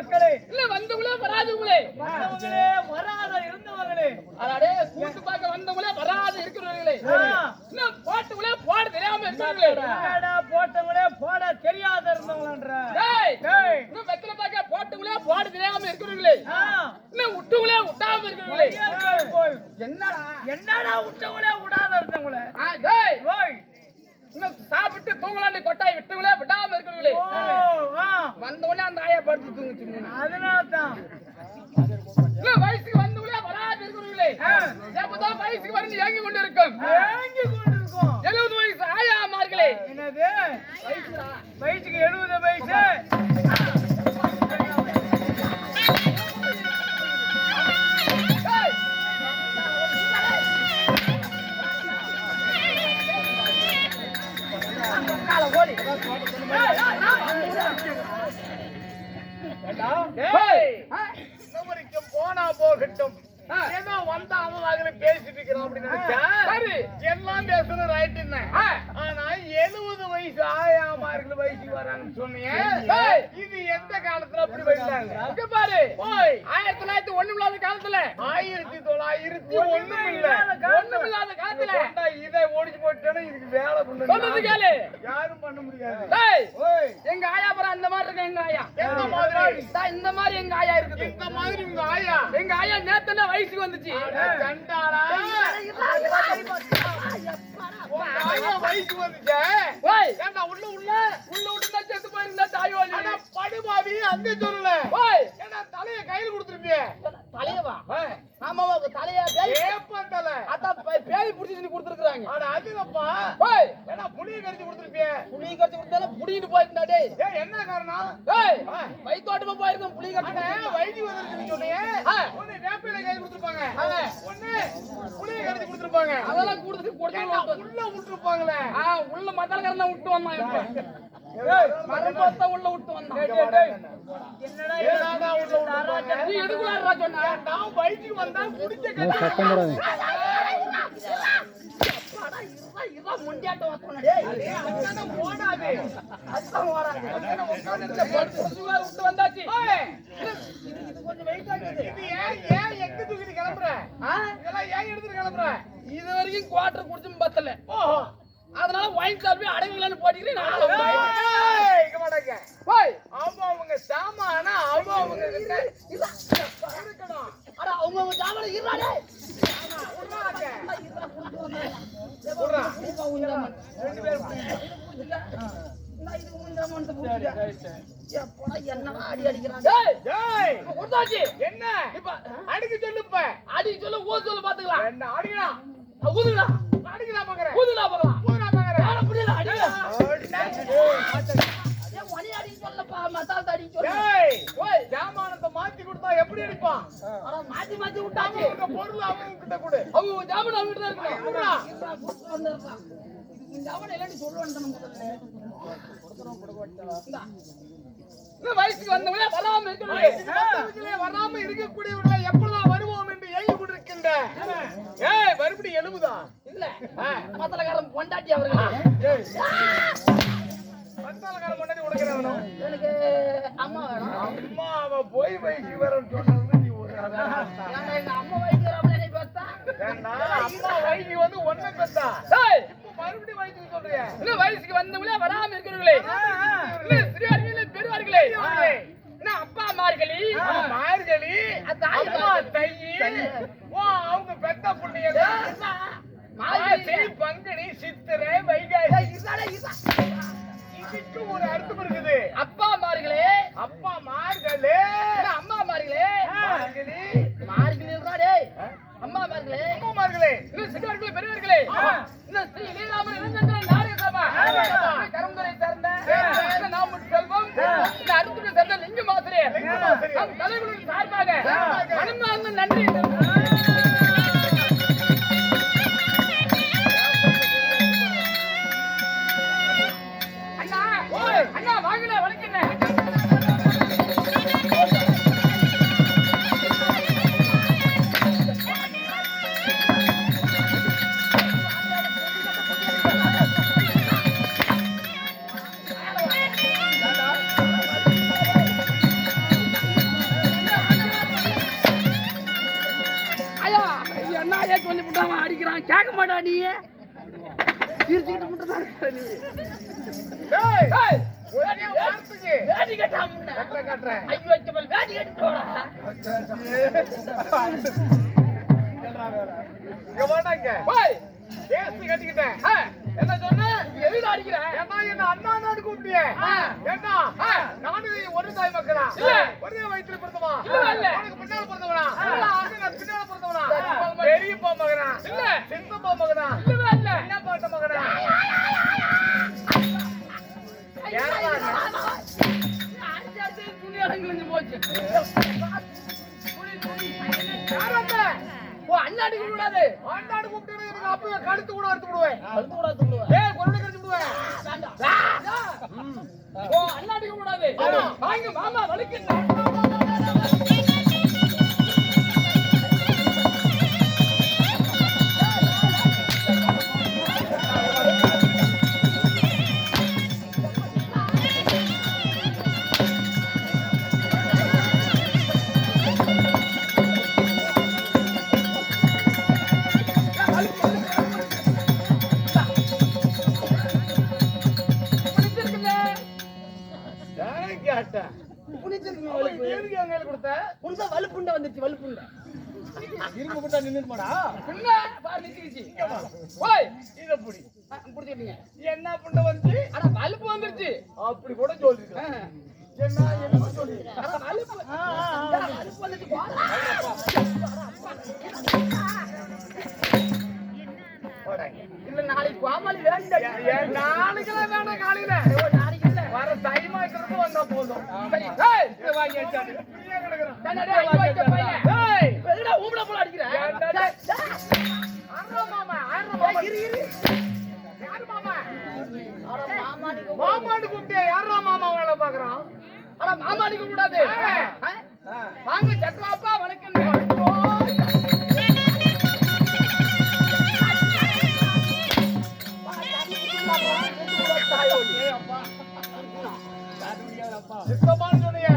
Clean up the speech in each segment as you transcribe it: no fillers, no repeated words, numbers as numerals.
மக்களே, இல்ல வந்தவங்களே வராதவங்களே, வந்தவங்களே வராத இருந்தவர்களே, அடடே கூட்டு பார்க்க வந்தவங்களே வராத இருக்கிறவர்களே, இன்னும் போட்டவங்களே போட தெரியாம இருக்கிறவர்களே, என்னடா போட்டவங்களே போட தெரியாத இருந்தவங்கன்ற, இன்னும் வெத்தலை பார்க்க போட்டவங்களே போட தெரியாம இருக்கிறவர்களே, இன்னும் விட்டவங்களே விட்டாம இருக்கிறவர்களே, என்னடா விட்டவங்களே விடாத இருந்தவங்களே, இன்னும் சாப்பிட்டு தூங்கலான்னு கொட்டாய் விட்டவங்களே விடாம இருக்கிறவர்களே, வந்தவொடனே அந்த ஆயா படுத்து தூங்குச்சு. அதனால்தான் வயசுக்கு வந்தவங்களே வராது இருக்கிறவர்களே, எப்பதான் வயசுக்கு வந்து ஏங்கி கொண்டு இருக்கும் 70 வயசு ஆயாமார்களே. என்னது வயசுக்கு 70 வயசு? போனா போகட்டும், ஏதோ வந்த அவன் பேசிட்டு இருக்கிறோம் அப்படின்னு நினைச்சா எல்லாம் பேசுறது ரைட். ஆனா 70 வயசு ஆயாமார்கள் வயசுக்கு வராங்கன்னு சொன்னீங்க, இது எந்த காலத்துல அப்படி வைக்கிறாங்க பாரு. 1901 இல்லாத காலத்துல, 1901 இல்லாத காலத்துல இதை ஓடிச்சு போட்டேன்னா இதுக்கு வேலை சொல்றது கேளு, யாரும் பண்ண முடியாது. எங்க ஆயா பரம் அந்த மாதிரி இருக்கு. எங்க ஆயா எந்த மாதிரி? இந்த மாதிரி எங்க ஆயா இருக்குது. இந்த மாதிரி உங்க ஆயா? எங்க ஆயா நேத்தன வயசுக்கு வந்துச்சு. கண்டாடா வயசுக்கு வந்துச்சு. உள்ள உள்ள உள்ள விட்டு செத்து போயிருந்தா தாயோலி படுபாவி அங்க சொல்லல. ஏன்னா தலைய கையில் கொடுத்துருப்பிய. தலையவா? ஆமாவா தலையா? ஏப்பந்தல அதான் பேய் புடிச்சு கொடுத்துருக்காங்க. அட அதுப்பா. ஏன்னா புளிய கடிச்சு கொடுத்துருப்பிய. புளிய கடிச்சு கொடுத்தால புடிட்டு போயிருந்தா டேய். என்ன காரணம்? வயித்தோட்டமா போயிருந்தோம் புளிய கடிச்சு. வயிறு வந்துருச்சுன்னு சொன்னீங்க. ஒண்ணு வேப்பிலை கையில் கொடுத்துருப்பாங்க, ஒண்ணு புளிய கடிச்சு கொடுத்துருப்பாங்க. அதெல்லாம் கொடுத்து உள்ள விட்டுருப்பாங்களே. உள்ள மத்தாலக்காரன் தான் விட்டு வந்தான். மரப்பத்த உள்ள விட்டு வந்தான். என்னடா உள்ள விட்டுறாங்க? நீ எதுக்குள்ள சொன்ன? நான் வயிற்றுக்கு வந்தா குடிச்ச முண்டியாட்டம் வந்தாச்சு. எங்க தூக்கிட்டு கிளம்புற? இதெல்லாம் ஏன் எடுத்துட்டு கிளம்புற? இது வரைக்கும் குவார்டர் குடிச்சும் பத்தல, அதனால வாங்கி சாப்பிட்டு அடங்கலான்னு போட்டிக்கிறேன். அவங்க சாமானா அவங்க அவங்க சாமான இருறாடே. என்ன அடிக்க சொல்லுப்ப? அடிக்க சொல்ல ஊ சொல்ல பாத்துக்கலாம். என்ன அடிக்கலாம்? ஊதுடா அடிக்கலாம் பாக்குறேன். ஊதுடா பாக்கலாம். ஊதுடா பாக்குறேன். ஆனா புரியல அடிக்கலாம். ஏன் மணி அடிக்க சொல்லப்பா, மசாலா அடிக்க சொல்ல. ஓய் ஜாமானத்தை மாத்தி கொடுத்தா எப்படி அடிப்பான்? ஆனா மாத்தி மாத்தி விட்டாச்சு. உங்க பொருள் அவங்க கிட்ட கொடு. அவங்க ஜாமான் அவங்க கிட்ட தான் இருக்கு. ஊதுடா வந்துறலாம். இந்த ஜாமான் எல்லாம் சொல்ல வேண்டாம் முதல்ல. இந்த வயசுக்கு வந்தவங்களே வராம இருக்கிறவங்களே, வராம இருக்கக்கூடியவர்களை எப்பொழுதான் வருவோம் என்று ஏங்கி கொண்டிருக்கின்ற மறுபடியும் 70 இல்ல மத்தலக்காரன் பொண்டாட்டி அவர்கள். மத்தலக்காரன் பொண்டாட்டி உடைக்கிறவனும் எனக்கு அம்மா வேணும். அம்மாவை போய் வயசுக்கு வர சொன்னது நீ ஒரு எங்க அம்மா வயசுக்கு வரவனே பார்த்தா அம்மா வயசுக்கு வந்து ஒன்ன பெத்தா மறுபடியும் வயசுக்கு சொல்றியா? இன்னும் வயசுக்கு வந்தவங்களே வராம இருக்கிறவர்களே, இன்னும் சிறியவர்களே பெரியவர்களே, இன்னும் அப்பா மார்கழி மார்கழி அம்மா தையி அவங்க பெத்த புண்ணிய மார்கழி பங்குனி சித்திரை வைகாசி இதுக்கு ஒரு அர்த்தம் இருக்குது. அப்பா மார்களே, அப்பா மார்களே, அம்மா மார்களே, மார்கழி மார்கழி இருக்காடே அம்மா மார்களே, அம்மா மார்களே, இன்னும் சிறியவர்களே பெரியவர்களே, இன்னும் ஸ்ரீ லீலாமணி நிரஞ்சன நாடகசபா கரும்புரை சேர்ந்த நாம் செல்வம் அருத்துறை சேர்ந்த லிங்கம் ஆசிரியர் நம் தலைவர்களின் சார்பாக மனமார்ந்த நன்றி. அண்ணா வாங்கல வணக்கம். கேட்க மாட்டா நீ சிரிச்சுக்கிட்டு மட்டும் தான் நீ ஒரே வார்த்தைக்கு வேடி கட்டாம கட்டுறேன் ஐயோ இச்சபல் வேடி கட்டிட்டு போடா இங்க வாடாங்க போய் கேஸ் கட்டிக்கிட்டேன் என்ன சொன்ன எதுல அடிக்கிற ஏன்னா என்ன அண்ணா நாடு கூப்பிட்டியே ஏன்னா நானு ஒரு தாய் மக்களா இல்ல. ஒரே வயிற்றுல பிறந்தவா இல்ல. உனக்கு பின்னால பிறந்தவனா நான் பின்னால பிறந்தவனா பெரியப்பா மகனா இல்ல. சித்தப்பா மகனா இல்லவே இல்ல என்ன பாட்ட மகனா துணி அடங்கிலிருந்து போச்சு யாரந்த ஓ அண்ணாடி கூடாது ஆண்டாடு கூப்பிட்டு எனக்கு அப்பவே கழுத்து கூட அறுத்து விடுவேன் அது கூட துள்ளுவ ஏய் கொரடை கடிச்சு விடுவேன் ஓ அண்ணாடி கூடாது ஆமா. வாங்க மாமா வலிக்கு எதுக்கு என் கையில கொடுத்த புண்ட வலுப்புண்ட வந்துச்சு வலுப்புண்ட இரும்பு போட்டா நின்னுமாடா பின்ன பாரு நிக்கிச்சு ஓய் இத புடி புடிச்சிட்டீங்க என்ன புண்ட வந்து அட வலுப்பு வந்துருச்சு அப்படி கூட சொல்லிருக்க என்ன சொல்லி அட வலுப்பு வலுப்பு வந்துச்சு இல்ல நாளைக்கு கோமாளி வேண்டாம் நாளைக்கெல்லாம் வேண்டாம் காலையில நாளைக்கு இல்ல வர டைம் ஆயிக்கிறது வந்தா போதும் சரி ஏய் இதை வாங்கி வச்சாரு ஃப்ரீயா கிடக்குறேன் டேய் டேய் ஐயோ பையன் ஏய் எதுடா ஊம்பல போல அடிக்குற ஆறா மாமா இரு யாரு மாமா அட மாமாடி மாமான்னு கூப்பிட்டே யாரா மாமா வேலை பாக்குறான் அட மாமாடி கூடாது வாங்க சக்கராப்பா வணக்கம் சித்தமான்னு சொன்னீங்க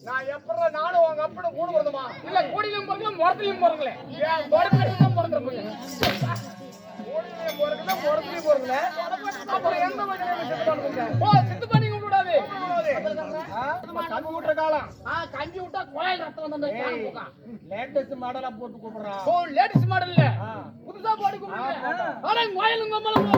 நான் எப்பற நானும் உங்க அப்பட கூட வருதுமா இல்ல கூடிலும் பொறுக்கல முறத்திலும் பொறுக்கல ஏன் பொறுக்கலையும் பொறுந்துருப்பீங்க கூடலையும் போறதுல முறத்துலயும் போறதுல அப்புறம் எந்த வகையில சித்தமான்னு ஓ சித்து பண்ணி கூடாது கம்ப்யூட்டர் காலம் கஞ்சி விட்டா குழாய் ரத்தம் வந்து லேட்டஸ்ட் மாடலா போட்டு கூப்பிடுறான் ஓ லேடிஸ் மாடல் இல்ல புதுசா போட்டு கூப்பிடுங்க அட கோயிலும் கம்மலும்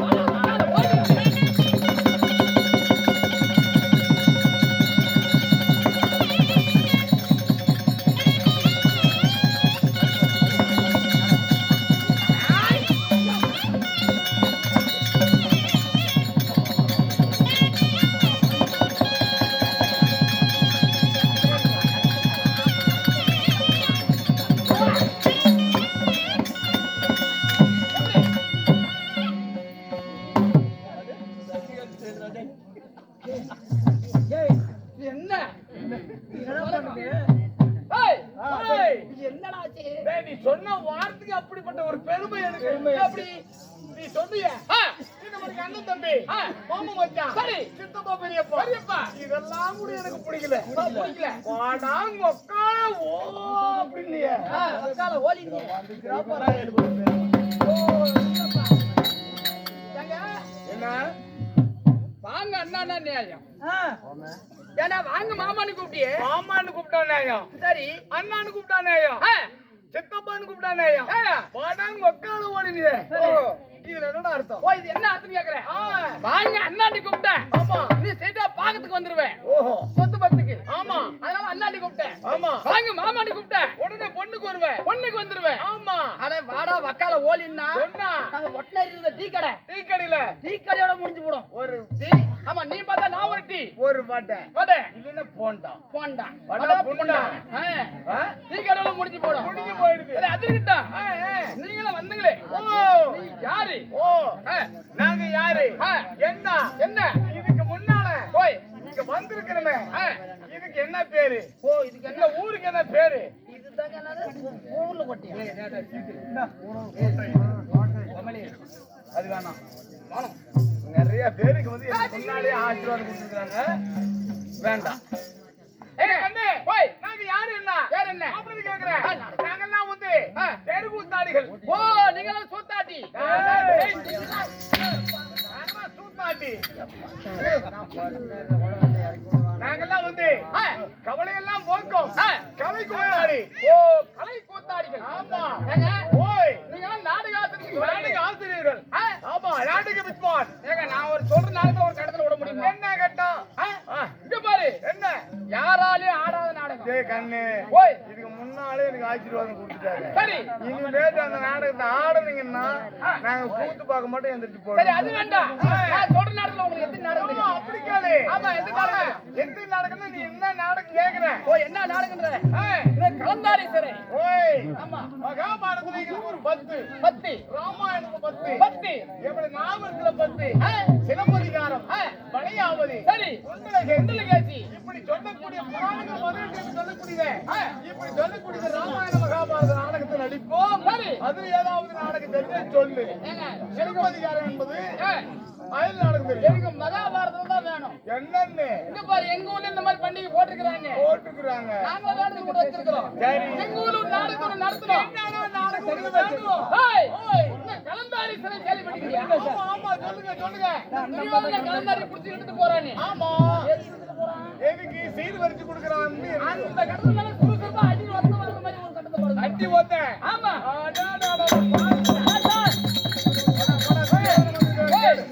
என்ன என்னடா ஆச்சு நீ சொன்ன வார்த்தைக்கு அப்படிப்பட்ட ஒரு பெருமை எனக்கு அப்படி நீ சொன்னிய நமக்கு அண்ணன் தம்பி மாமா மச்சான் சரி சித்தப்பா பெரியப்பா இதெல்லாம் கூட எனக்கு பிடிக்கல வாடா மொக்கால ஓ அப்படின்னியே மக்கால ஓலி என்ன வாங்க அண்ணா நியாயம் ஏன்னா வாங்க மாமான்னு கூப்பிட்டியே மாமான்னு கூப்பிட்டா நியாயம் சரி அண்ணான்னு கூப்பிட்டா நியாயம் சித்தப்பான்னு கூப்பிட்டா நியாயம் வாடா மொக்கால ஓடினியே இதுல என்னடா அர்த்தம் ஓ இது என்ன அர்த்தம் கேக்குறேன் வாங்க அண்ணாண்டி கூப்பிட்டேன் ஆமா நீ சீட்டா பாக்கத்துக்கு வந்துருவேன் ஓஹோ சொத்து பத்துக்கு ஆமா அதனால அண்ணாண்டி கூப்பிட்டேன் ஆமா வாங்க மாமாண்டி கூப்பிட்டேன் உடனே பொண்ணுக்கு வருவேன் பொண்ணுக்கு வந்துருவேன் ஆமா அட வாடா வக்கால ஓலின்னா சொன்னா நாங்க ஒட்டனரி இருந்த டீ கடை டீ கடையில டீ கடையோட முடிஞ்சு போடும் ஒரு டீ ஆமா நீ பார்த்தா நான் ஒரு டீ ஒரு வடை வடை இல்லன்னா போண்டா போண்டா வடை போண்டா டீ கடையோட முடிஞ்சு போடும் முடிஞ்சு போயிடுது அது கிட்ட நீங்களும் வந்துங்களே ஓ நீ யாரு ஓ நாங்க யாரு என்ன என்ன இதுக்கு முன்னால போய் இங்க வந்திருக்கிறோமே இதுக்கு என்ன பேரு ஓ இதுக்கு என்ன ஊருக்கு என்ன பேரு இதுதாங்க என்னது ஊர்ல கொட்டியா அது வேணாம் நிறைய பேருக்கு வந்து எனக்கு முன்னாடியே ஆசீர்வாதம் கொடுத்துருக்காங்க வேண்டாம் போய் நாங்க யாரு என்ன யார் என்ன அப்படின்னு கேக்குறேன் நாங்கெல்லாம் வந்து தெருக்கூத்தாடிகள். ஓ நீங்க சூத்தாட்டி சூத்தாட்டி நாங்கெல்லாம் வந்து கவலையெல்லாம் போக்கும் கலை கூத்தாடி. ஓ கலை கூத்தாடிகள். ஆமா. ஏங்க ஓய் நீங்க நாடக நாடக ஆசிரியர்கள். ஆமா நாடக வித்வான். ஏங்க நான் ஒரு சொல்ற நாடகத்துல ஒரு கடத்துல விட முடியுமா? என்ன கட்டம்? இங்க பாரு என்ன யாராலையும் ஆடாத நாடகம். டேய் கண்ணு, ஓய் இதுக்கு முன்னாலே எனக்கு ஆசீர்வாதம் கொடுத்துட்டாங்க. சரி இனிமேட்டு அந்த நாடகத்தை ஆடுனீங்கன்னா நாங்க கூத்து பார்க்க மட்டும் எந்திரிச்சு சரி போறோம். அது வேண்டாம். நான் சொல்ற நாடகத்துல உங்களுக்கு எத்தனை நாடகம் தெரியும்? அப்படி கேளு. ஆமா எந்த நாடகம்? எந்த நாடகம்னா நீ என்ன நாடகம் கேக்குற? ஓ என்ன நாடகம்ன்ற? இது கலந்தாரி சிறை. ஓய் ஆமா மகாபாரதத்துல ஒரு 10 பத்தி ராமாயணத்துல 10 பத்தி எப்படி நாமத்துல 10 சிலப்பதிகாரம் வளையாவதி சரி குண்டலகேசி குண்டலகேசி இப்படி சொல்லக்கூடிய புராணங்கள் முதலில் சொல்லக்கூடியது இப்படி சொல்லக்கூடிய ராமாயண மகாபாரத நாடகத்தை நடிப்போம். சரி அதுல ஏதாவது நாடகம் தெரிஞ்சா சொல்லு. ஏங்க சிலப்பதிகாரம் என்பது அயல் நாடகம் தெரியும். எனக்கு மகாபாரதம் தான் வேணும். என்னன்னு இங்க பாரு எங்க ஊர்ல இந்த மாதிரி பண்டிகை போட்டுக்கிறாங்க. போட்டுக்கிறாங்க. நாங்க நாடகம் கூட வச்சிருக்கோம். சரி எங்க ஊர்ல ஒரு நாடகம் நடத்துறோம். என்னடா நாடகம் தெரியும்? ஏய் இந்த கலந்தாரி சிறை கேள்விப்பட்டிருக்கியா? ஆமா ஆமா சொல்லுங்க சொல்லுங்க. துரியோதன கலந்தாரி புடிச்சு இழுத்துட்டு போறானே. ஆமா இழுத்துட்டு போறான். எதுக்கு சீர் வரிச்சு கொடுக்கறான்னு அந்த கடத்துல சுறுசுறுப்பா அடி வந்த மாதிரி ஒரு கட்டத்தை போடுது. அட்டி ஓத்த. ஆமா அடடடட